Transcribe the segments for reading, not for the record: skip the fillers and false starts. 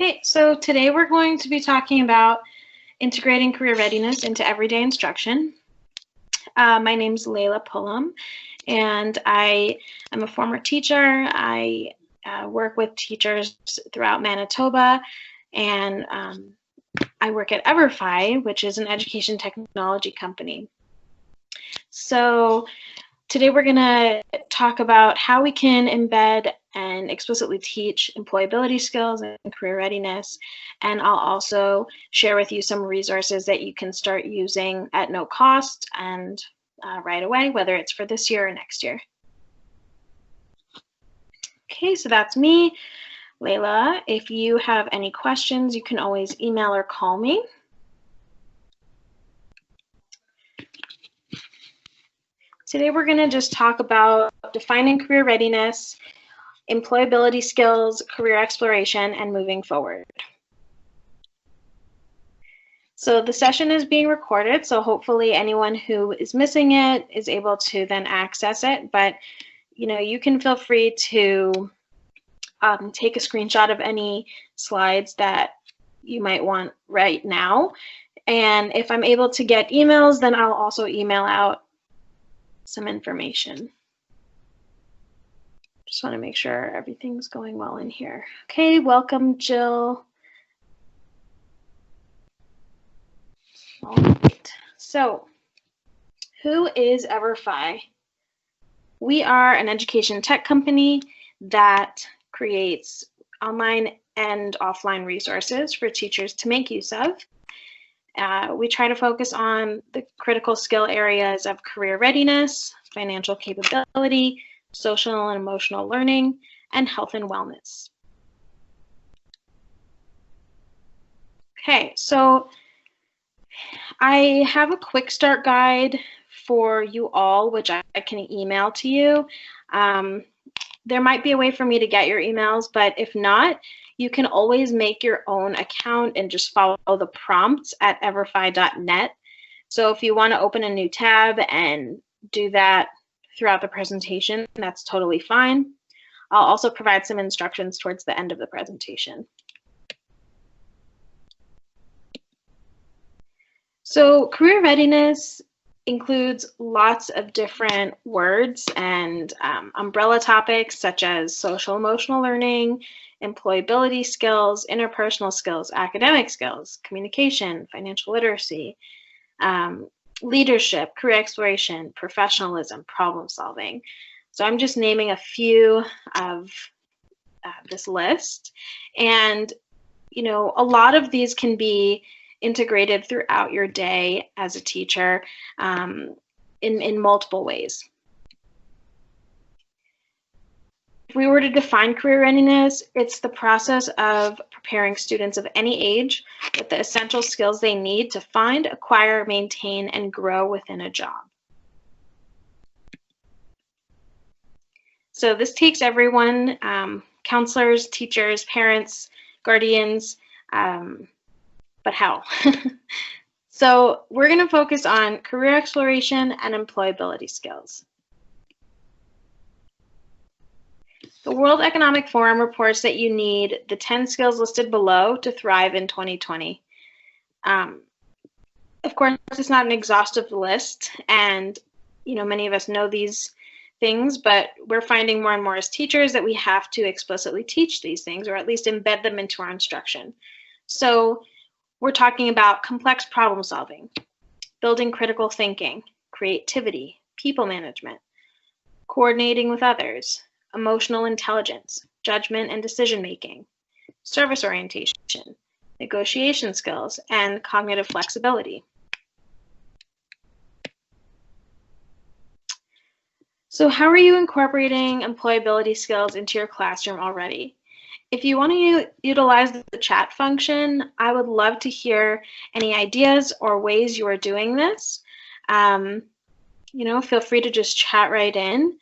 Okay, so today we're going to be talking about integrating career readiness into everyday instruction. My name's Layla Pullum, and I am a former teacher. I work with teachers throughout Manitoba, and I work at EverFi, which is an education technology company. So today we're going to talk about how we can embed and explicitly teach employability skills and career readiness. And I'll also share with you some resources that you can start using at no cost and right away, whether it's for this year or next year. Okay, so that's me, Layla. If you have any questions, you can always email or call me. Today we're going to just talk about defining career readiness, employability skills, career exploration, and moving forward. So the session is being recorded, so hopefully anyone who is missing it is able to then access it. But you can feel free to take a screenshot of any slides that you might want right now. And if I'm able to get emails, then I'll also email out some information. Just want to make sure everything's going well in here. Okay, welcome, Jill. All right, so who is EverFi? We are an education tech company that creates online and offline resources for teachers to make use of. We try to focus on the critical skill areas of career readiness, financial capability, social and emotional learning, and health and wellness. Okay, so I have a quick start guide for you all, which I can email to you. There might be a way for me to get your emails, but if not, you can always make your own account and just follow the prompts at everfi.net. So if you want to open a new tab and do that throughout the presentation, that's totally fine. I'll also provide some instructions towards the end of the presentation. So career readiness includes lots of different words and umbrella topics such as social emotional learning, employability skills, interpersonal skills, academic skills, communication, financial literacy, leadership, career exploration, professionalism, problem solving. So I'm just naming a few of this list. And, a lot of these can be integrated throughout your day as a teacher in multiple ways. If we were to define career readiness, it's the process of preparing students of any age with the essential skills they need to find, acquire, maintain, and grow within a job. So this takes everyone, counselors, teachers, parents, guardians, but how? So we're going to focus on career exploration and employability skills. The World Economic Forum reports that you need the 10 skills listed below to thrive in 2020. Of course, it's not an exhaustive list, and many of us know these things, but we're finding more and more as teachers that we have to explicitly teach these things, or at least embed them into our instruction. So we're talking about complex problem solving, building critical thinking, creativity, people management, coordinating with others, emotional intelligence, judgment and decision making, service orientation, negotiation skills, and cognitive flexibility. So how are you incorporating employability skills into your classroom already? If you want to utilize the chat function, I would love to hear any ideas or ways you are doing this. Feel free to just chat right in.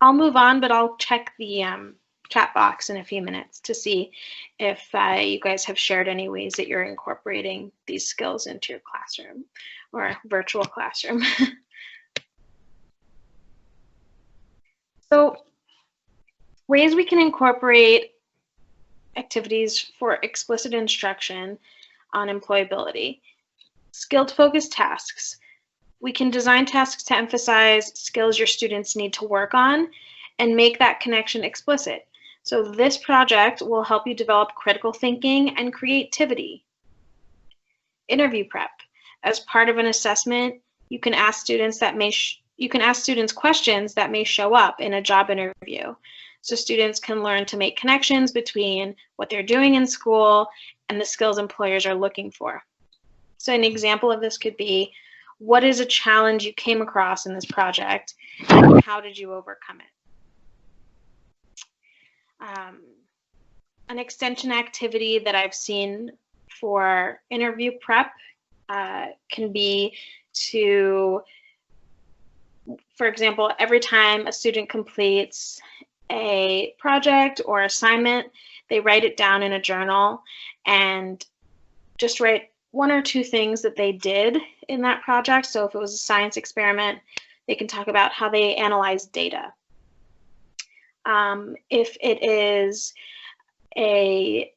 I'll move on, but I'll check the chat box in a few minutes to see if you guys have shared any ways that you're incorporating these skills into your classroom or virtual classroom. So ways we can incorporate activities for explicit instruction on employability. Skilled-focused tasks. We can design tasks to emphasize skills your students need to work on and make that connection explicit. So this project will help you develop critical thinking and creativity. Interview prep. As part of an assessment, you can ask students questions that may show up in a job interview. So students can learn to make connections between what they're doing in school and the skills employers are looking for. So an example of this could be, what is a challenge you came across in this project, and how did you overcome it? An extension activity that I've seen for interview prep can be to, for example, every time a student completes a project or assignment, they write it down in a journal and just write 1 or 2 things that they did in that project. So if it was a science experiment, they can talk about how they analyzed data. If it is a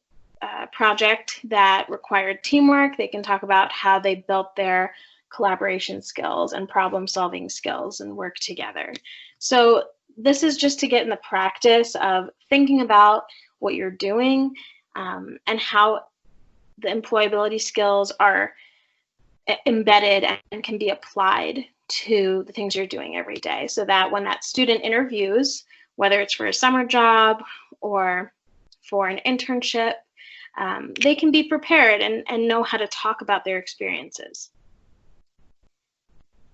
project that required teamwork, they can talk about how they built their collaboration skills and problem-solving skills and work together. So this is just to get in the practice of thinking about what you're doing and how the employability skills are embedded and can be applied to the things you're doing every day, so that when that student interviews, whether it's for a summer job or for an internship, they can be prepared and know how to talk about their experiences.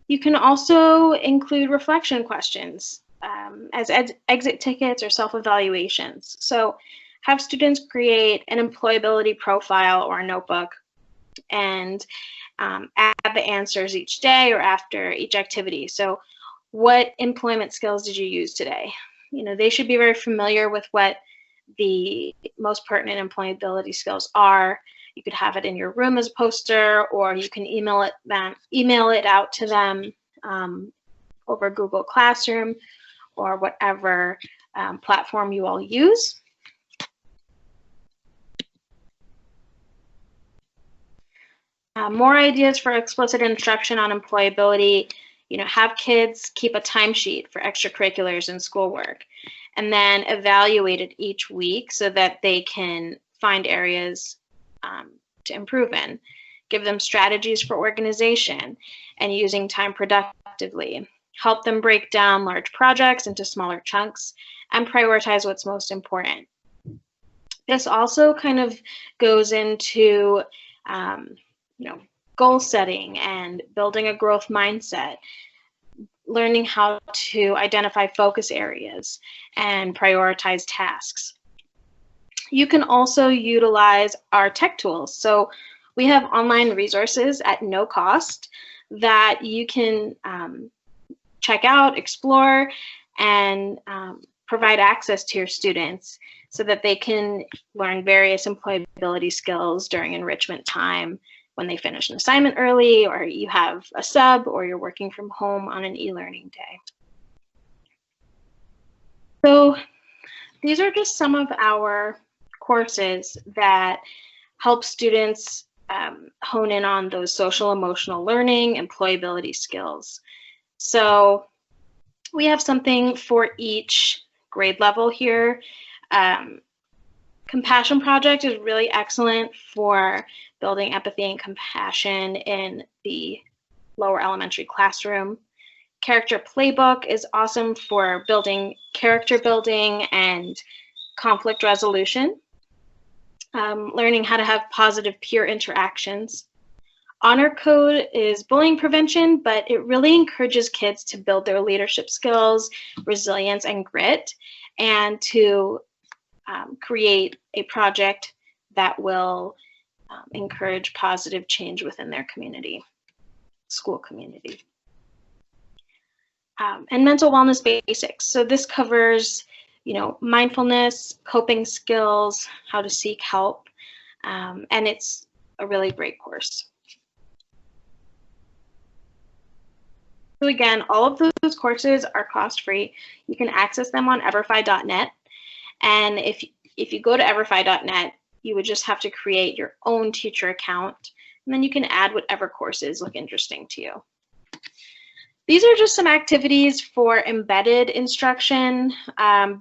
You can also include reflection questions as exit tickets or self-evaluations. So have students create an employability profile or a notebook and add the answers each day or after each activity. So what employment skills did you use today? You know, they should be very familiar with what the most pertinent employability skills are. You could have it in your room as a poster, or you can email it out to them over Google Classroom or whatever platform you all use. More ideas for explicit instruction on employability. You know, have kids keep a timesheet for extracurriculars and schoolwork, and then evaluate it each week so that they can find areas to improve in. Give them strategies for organization and using time productively. Help them break down large projects into smaller chunks and prioritize what's most important. This also kind of goes into goal setting and building a growth mindset, learning how to identify focus areas and prioritize tasks. You can also utilize our tech tools. So we have online resources at no cost that you can check out, explore, and provide access to your students so that they can learn various employability skills during enrichment time when they finish an assignment early, or you have a sub, or you're working from home on an e-learning day. So these are just some of our courses that help students hone in on those social emotional learning, employability skills. So we have something for each grade level here. Compassion Project is really excellent for building empathy and compassion in the lower elementary classroom. Character Playbook is awesome for building character building and conflict resolution. Learning how to have positive peer interactions. Honor Code is bullying prevention, but it really encourages kids to build their leadership skills, resilience, and grit, and to create a project that will encourage positive change within their community, school community. And mental wellness basics. So this covers, mindfulness, coping skills, how to seek help, and it's a really great course. So again, all of those courses are cost-free. You can access them on everfi.net. And if you go to everfi.net, you would just have to create your own teacher account, and then you can add whatever courses look interesting to you. These are just some activities for embedded instruction,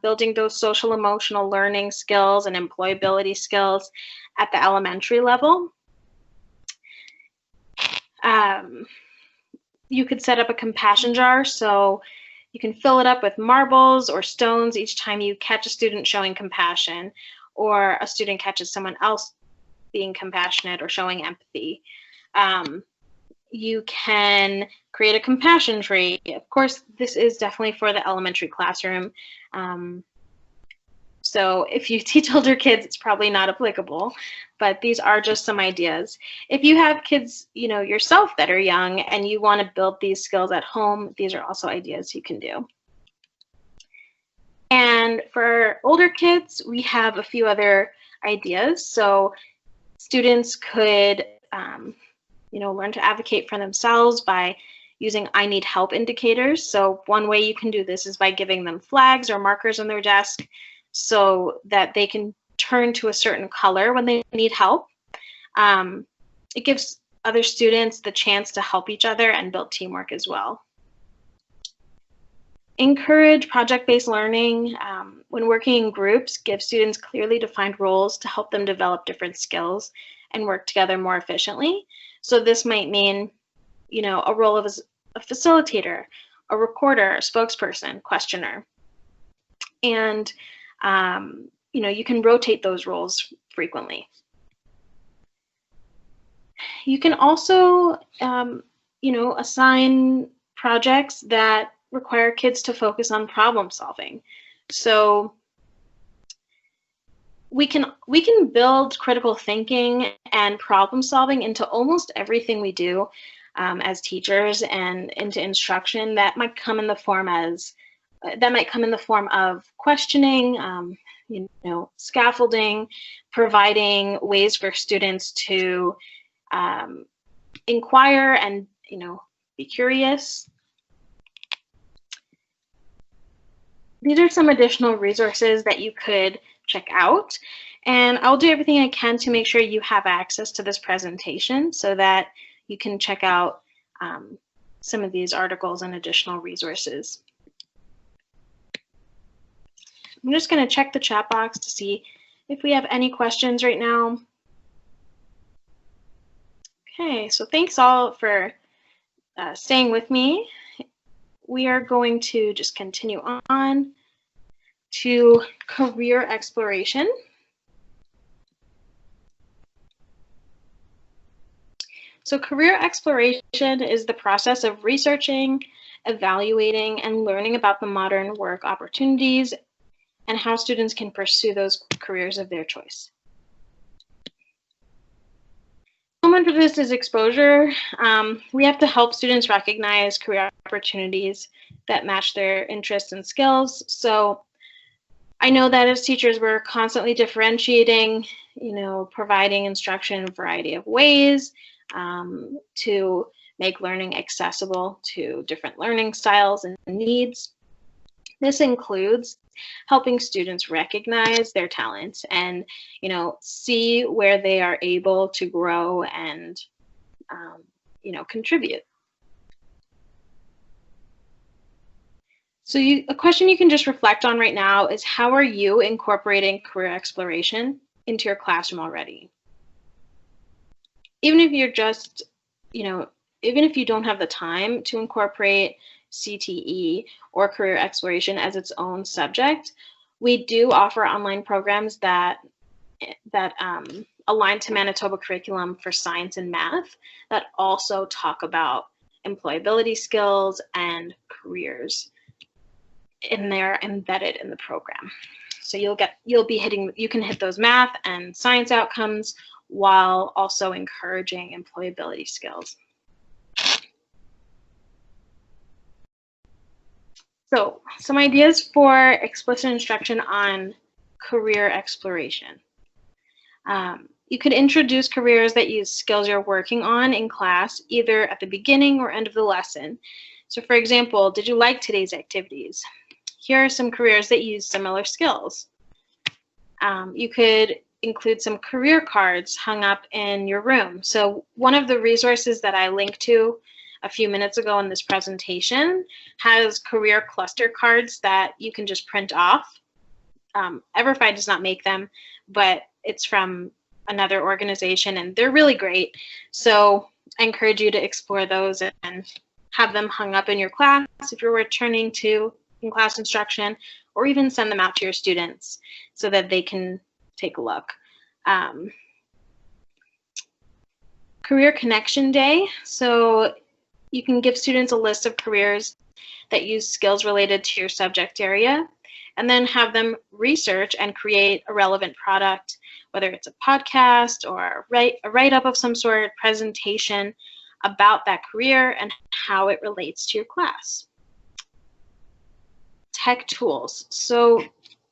building those social emotional learning skills and employability skills at the elementary level. You could set up a compassion jar, so you can fill it up with marbles or stones each time you catch a student showing compassion, or a student catches someone else being compassionate or showing empathy. You can create a compassion tree. Of course, this is definitely for the elementary classroom. So if you teach older kids, it's probably not applicable, but these are just some ideas. If you have kids, yourself that are young and you want to build these skills at home, these are also ideas you can do. And for older kids, we have a few other ideas. So students could learn to advocate for themselves by using I need help indicators. So one way you can do this is by giving them flags or markers on their desk so that they can turn to a certain color when they need help. It gives other students the chance to help each other and build teamwork as well. Encourage project-based learning. When working in groups, give students clearly defined roles to help them develop different skills and work together more efficiently. So this might mean, a role of a facilitator, a recorder, a spokesperson, questioner. And, you can rotate those roles frequently. You can also, assign projects that require kids to focus on problem solving. So we can build critical thinking and problem solving into almost everything we do as teachers and into instruction. That might come in the form of questioning, scaffolding, providing ways for students to inquire and be curious. These are some additional resources that you could check out, and I'll do everything I can to make sure you have access to this presentation so that you can check out some of these articles and additional resources. I'm just going to check the chat box to see if we have any questions right now. Okay, so thanks all for staying with me. We are going to just continue on to career exploration. So career exploration is the process of researching, evaluating, and learning about the modern work opportunities and how students can pursue those careers of their choice. Moment for this is exposure. We have to help students recognize career opportunities that match their interests and skills. So I know that as teachers, we're constantly differentiating, providing instruction in a variety of ways to make learning accessible to different learning styles and needs. This includes helping students recognize their talents and, see where they are able to grow and, contribute. So a question you can just reflect on right now is, how are you incorporating career exploration into your classroom already? Even if you're just, even if you don't have the time to incorporate CTE or career exploration as its own subject, we do offer online programs that align to Manitoba curriculum for science and math that also talk about employability skills and careers, and they're embedded in the program. So you can hit those math and science outcomes while also encouraging employability skills. So some ideas for explicit instruction on career exploration. You could introduce careers that use skills you're working on in class, either at the beginning or end of the lesson. So for example, did you like today's activities? Here are some careers that use similar skills. You could include some career cards hung up in your room. So one of the resources that I linked to a few minutes ago in this presentation has career cluster cards that you can just print off. EverFi does not make them, but it's from another organization and they're really great. So I encourage you to explore those and have them hung up in your class if you're returning to in-class instruction, or even send them out to your students so that they can take a look. Career Connection Day. So you can give students a list of careers that use skills related to your subject area, and then have them research and create a relevant product, whether it's a podcast or a write-up of some sort, presentation about that career and how it relates to your class. Tech tools. So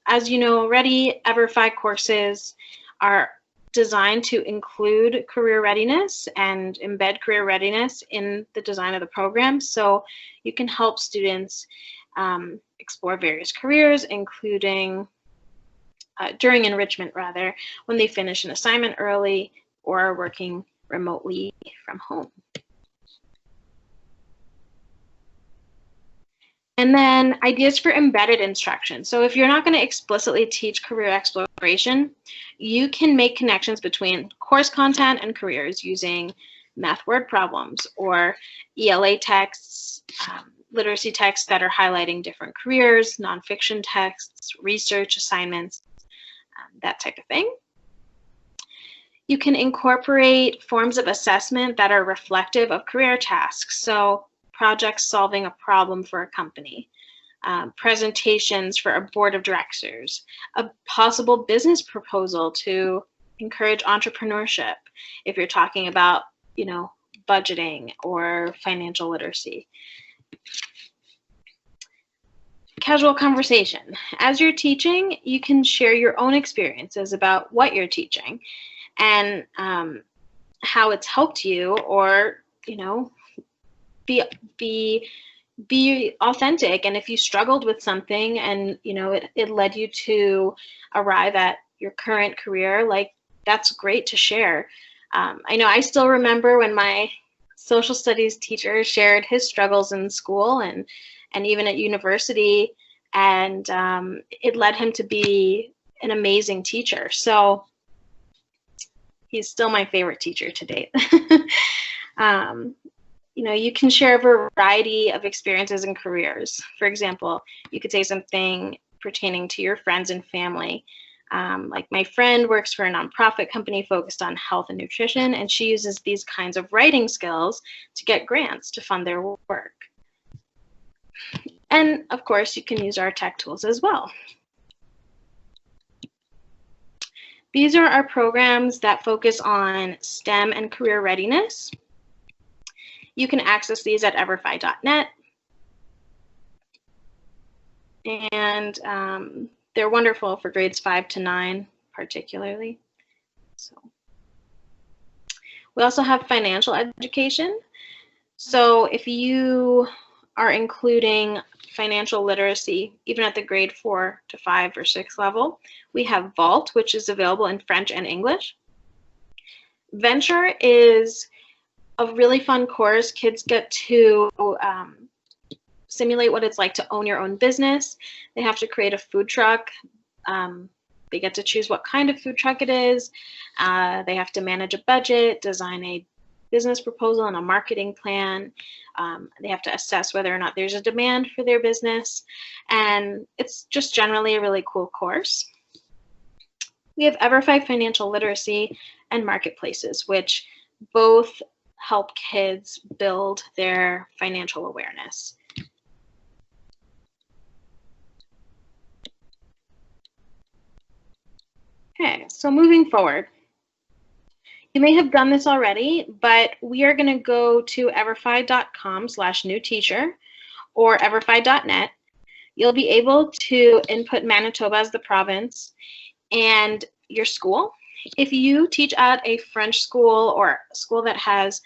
as you know already, EverFi courses are designed to include career readiness and embed career readiness in the design of the program. So you can help students explore various careers, including during enrichment rather, when they finish an assignment early or are working remotely from home. And then ideas for embedded instruction. So if you're not going to explicitly teach career exploration, you can make connections between course content and careers using math word problems or ELA texts, literacy texts that are highlighting different careers, nonfiction texts, research assignments, that type of thing. You can incorporate forms of assessment that are reflective of career tasks. So projects solving a problem for a company, presentations for a board of directors, a possible business proposal to encourage entrepreneurship if you're talking about, budgeting or financial literacy. Casual conversation. As you're teaching, you can share your own experiences about what you're teaching and how it's helped you, or, be authentic. And if you struggled with something and it led you to arrive at your current career, like, that's great to share. I know I still remember when my social studies teacher shared his struggles in school and even at university, and it led him to be an amazing teacher. So he's still my favorite teacher to date. You can share a variety of experiences and careers. For example, you could say something pertaining to your friends and family. Like, my friend works for a nonprofit company focused on health and nutrition, and she uses these kinds of writing skills to get grants to fund their work. And of course, you can use our tech tools as well. These are our programs that focus on STEM and career readiness. You can access these at everfi.net. And they're wonderful for grades 5 to 9, particularly. So we also have financial education. So if you are including financial literacy, even at the grade 4 to 5 or 6 level, we have Vault, which is available in French and English. Venture is a really fun course. Kids get to simulate what it's like to own your own business. They have to create a food truck. They get to choose what kind of food truck it is. They have to manage a budget, design a business proposal and a marketing plan. They have to assess whether or not there's a demand for their business. And it's just generally a really cool course. We have EverFi Financial Literacy and Marketplaces, which both help kids build their financial awareness. Okay, so moving forward, you may have done this already, but we are going to go to everfi.com/newteacher or everfi.net. You'll be able to input Manitoba as the province and your school. If you teach at a French school or a school that has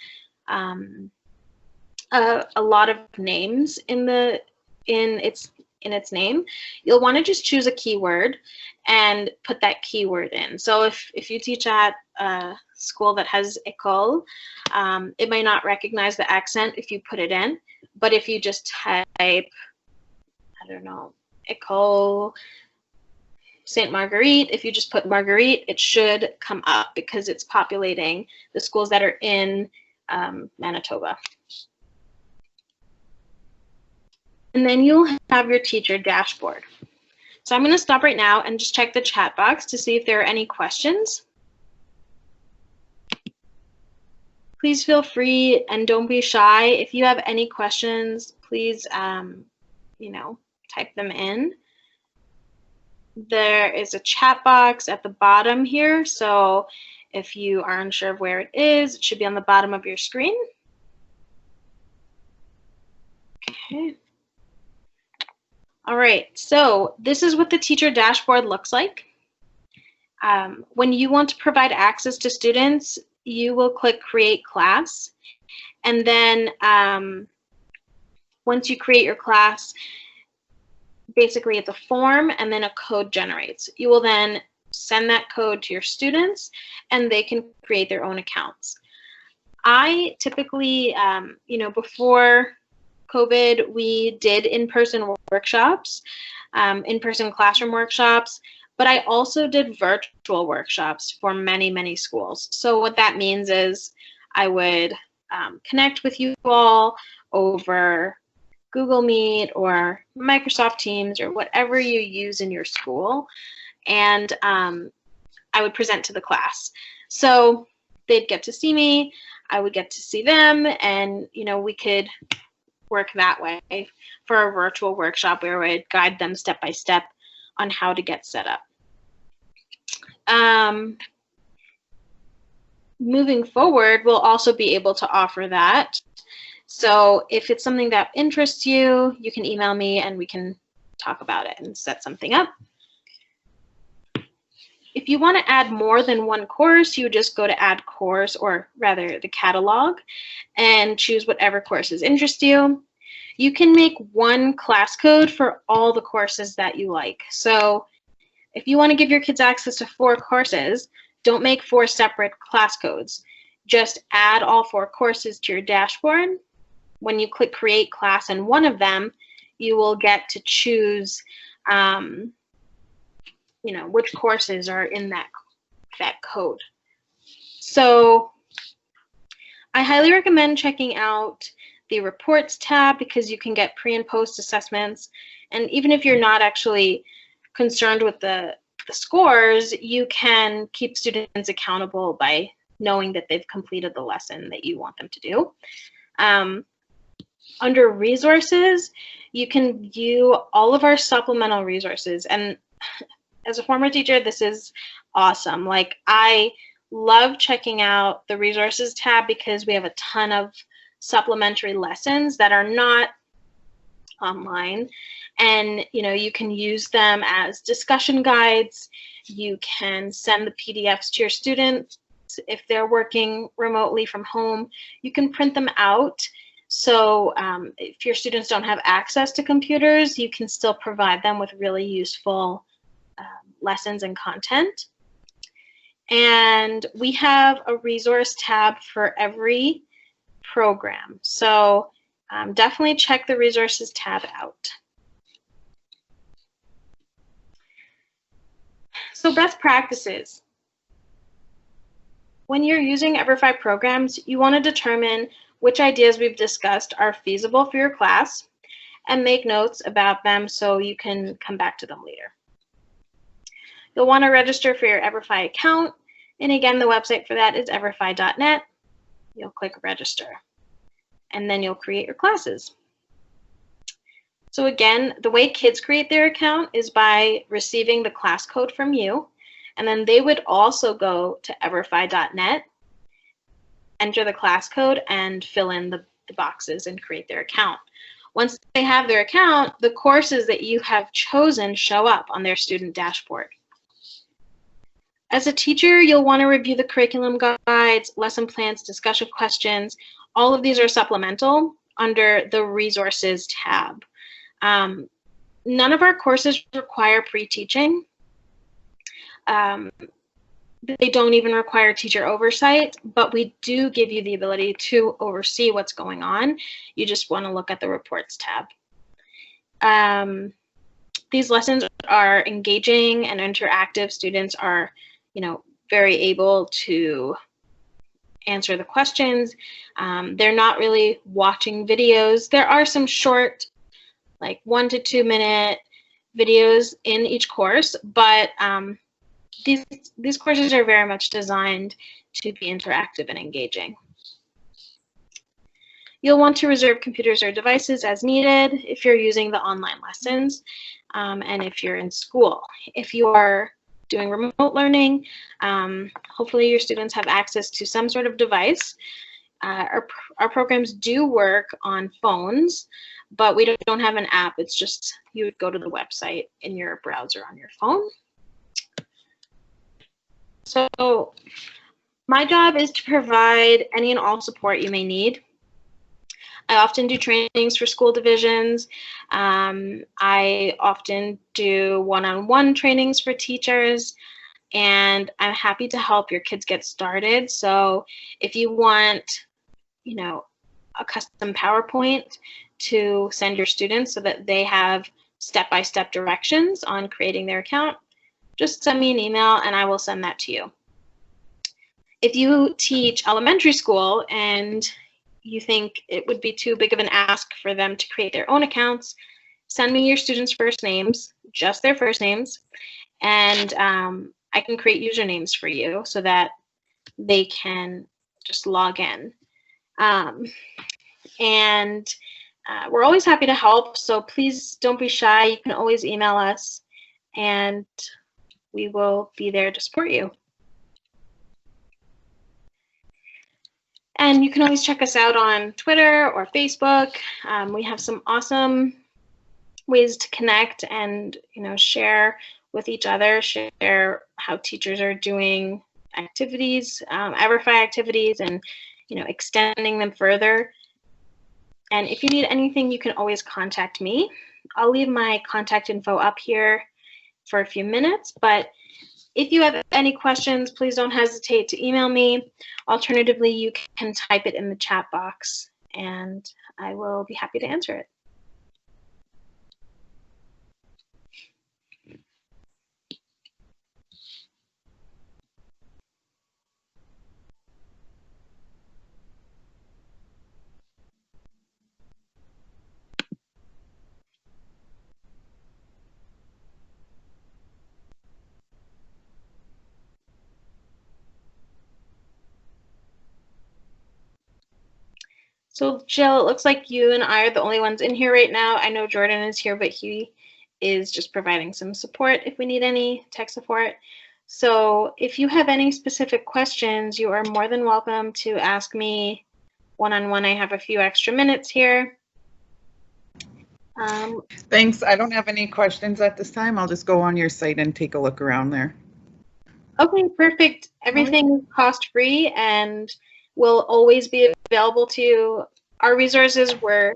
a a lot of names in its name, you'll want to just choose a keyword and put that keyword in. So if you teach at a school that has école, it might not recognize the accent if you put it in, but if you just type, I don't know, école Sainte Marguerite, if you just put Marguerite, it should come up because it's populating the schools that are in Manitoba. And then you'll have your teacher dashboard. So I'm going to stop right now and just check the chat box to see if there are any questions. Please feel free and don't be shy. If you have any questions, please, type them in. There is a chat box at the bottom here, so if you are unsure of where it is, it should be on the bottom of your screen. Okay. All right, so this is what the teacher dashboard looks like. When you want to provide access to students, you will click Create Class, and then once you create your class, basically it's a form and then a code generates. You will then send that code to your students and they can create their own accounts. I typically, before COVID, we did in-person workshops, in-person classroom workshops, but I also did virtual workshops for many, many schools. So what that means is I would connect with you all over Google Meet or Microsoft Teams or whatever you use in your school, and I would present to the class. So they'd get to see me, I would get to see them, and we could work that way for a virtual workshop where I would guide them step by step on how to get set up. Moving forward, we'll also be able to offer that. So if it's something that interests you, you can email me and we can talk about it and set something up. If you want to add more than one course, you just go to Add Course, or rather the catalog, and choose whatever courses interest you. You can make one class code for all the courses that you like. So if you want to give your kids access to 4 courses, don't make 4 separate class codes. Just add all 4 courses to your dashboard. When you click Create Class in one of them, you will get to choose which courses are in that code. So I highly recommend checking out the Reports tab because you can get pre and post assessments. And even if you're not actually concerned with the scores, you can keep students accountable by knowing that they've completed the lesson that you want them to do. Under resources, you can view all of our supplemental resources. And as a former teacher, this is awesome. Like, I love checking out the resources tab because we have a ton of supplementary lessons that are not online. And you can use them as discussion guides. You can send the PDFs to your students if they're working remotely from home. You can print them out. So if your students don't have access to computers, you can still provide them with really useful lessons and content. And we have a resource tab for every program. So definitely check the resources tab out. So best practices. When you're using EverFi programs, you want to determine which ideas we've discussed are feasible for your class and make notes about them so you can come back to them later. You'll want to register for your EverFi account, and again, the website for that is everfi.net. You'll click register, and then you'll create your classes. So again, the way kids create their account is by receiving the class code from you, and then they would also go to everfi.net, enter the class code, and fill in the boxes and create their account. Once they have their account, the courses that you have chosen show up on their student dashboard. As a teacher, you'll want to review the curriculum guides, lesson plans, discussion questions. All of these are supplemental. under the Resources tab. None of our courses require pre-teaching. They don't even require teacher oversight, but we do give you the ability to oversee what's going on. You just want to look at the Reports tab. These lessons are engaging and interactive. Students are, very able to answer the questions. They're not really watching videos. There are some short, like 1 to 2 minute videos in each course, but these courses are very much designed to be interactive and engaging. You'll want to reserve computers or devices as needed if you're using the online lessons, and if you're in school. If you are doing remote learning, hopefully your students have access to some sort of device. Our programs do work on phones, but we don't have an app. It's just you would go to the website in your browser on your phone. So my job is to provide any and all support you may need. I often do trainings for school divisions. I often do one-on-one trainings for teachers, and I'm happy to help your kids get started. So if you want, a custom PowerPoint to send your students so that they have step-by-step directions on creating their account, just send me an email and I will send that to you. If you teach elementary school and you think it would be too big of an ask for them to create their own accounts, send me your students' first names, just their first names, and I can create usernames for you so that they can just log in. We're always happy to help, so please don't be shy. You can always email us, and we will be there to support you. And you can always check us out on Twitter or Facebook. We have some awesome ways to connect and share with each other, share how teachers are doing activities, EverFi activities, and extending them further. And if you need anything, you can always contact me. I'll leave my contact info up here for a few minutes, but if you have any questions, please don't hesitate to email me. Alternatively, you can type it in the chat box and I will be happy to answer it. So Jill, it looks like you and I are the only ones in here right now. I know Jordan is here, but he is just providing some support if we need any tech support. So if you have any specific questions, you are more than welcome to ask me one-on-one. I have a few extra minutes here. Thanks. I don't have any questions at this time. I'll just go on your site and take a look around there. Okay, perfect. Everything is cost-free and will always be available to you. Our resources were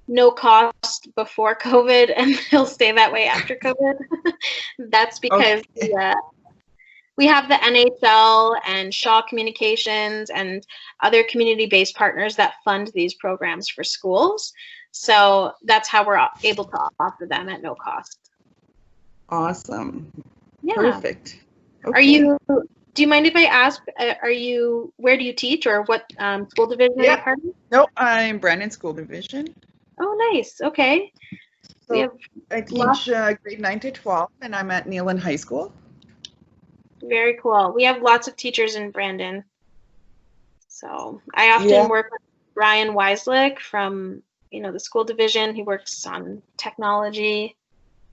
no cost before COVID, and they'll stay that way after COVID. That's because we have the NHL and Shaw Communications and other community-based partners that fund these programs for schools. So that's how we're able to offer them at no cost. Awesome. Yeah. Perfect. Okay. Do you mind if I ask, where do you teach, or what school division are you part of? No, I'm Brandon School Division. Oh, nice. Okay. So I teach grade 9 to 12, and I'm at Neelan High School. Very cool. We have lots of teachers in Brandon. So I often work with Ryan Weislick from, the school division. He works on technology.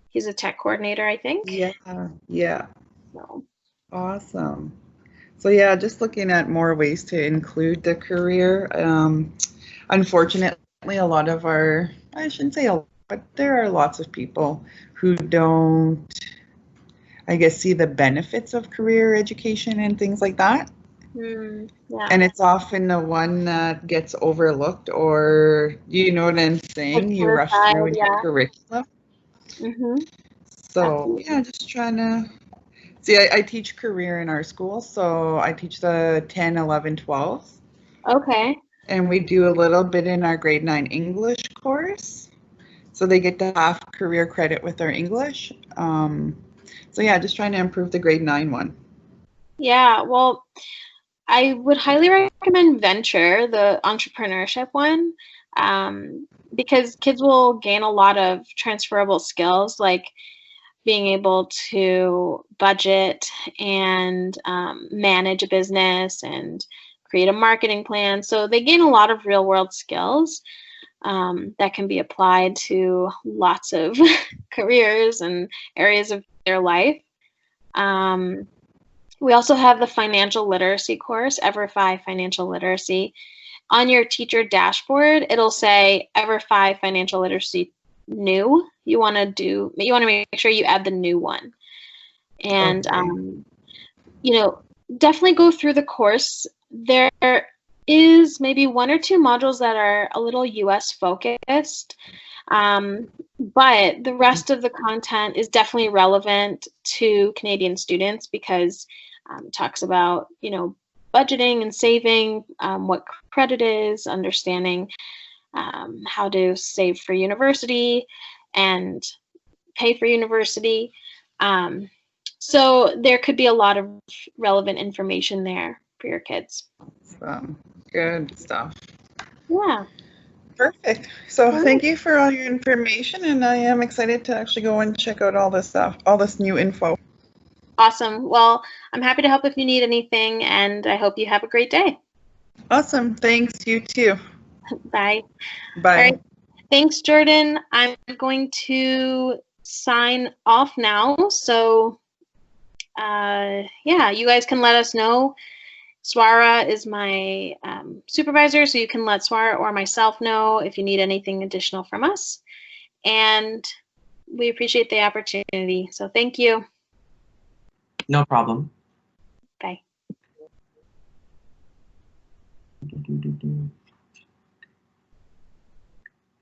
He's a tech coordinator, I think. Yeah. So. Awesome. So yeah, just looking at more ways to include the career. Unfortunately, a lot of I shouldn't say a lot, but there are lots of people who don't, I guess, see the benefits of career education and things like that. Yeah. And it's often the one that gets overlooked, or you know what I'm saying? Like You rush through in your yeah. curriculum. Mm-hmm. So Absolutely. yeah, just trying to see. I teach career in our school, so I teach the 10, 11, 12. Okay. And we do a little bit in our grade 9 English course. So they get to half career credit with their English. So yeah, just trying to improve the grade 9 one. Yeah. Well, I would highly recommend Venture, the entrepreneurship one, because kids will gain a lot of transferable skills, like being able to budget and manage a business and create a marketing plan. So they gain a lot of real world skills that can be applied to lots of careers and areas of their life. Um, we also have the financial literacy course, EverFi Financial Literacy. On your teacher dashboard, it'll say EverFi Financial Literacy new. You want to make sure you add the new one. And Okay. definitely go through the course. There is maybe one or two modules that are a little US focused, but the rest of the content is definitely relevant to Canadian students because it talks about, budgeting and saving, what credit is, understanding how to save for university and pay for university. Um, so there could be a lot of relevant information there for your kids. So, good stuff. Yeah. Perfect. So All right. thank you for all your information, and I am excited to actually go and check out all this stuff, all this new info. Awesome. Well, I'm happy to help if you need anything, and I hope you have a great day. Awesome. Thanks. You too. Bye. All Bye. right. Thanks, Jordan. I'm going to sign off now. So, yeah, you guys can let us know. Swara is my supervisor, so you can let Swara or myself know if you need anything additional from us. And we appreciate the opportunity. So thank you. No problem. Bye.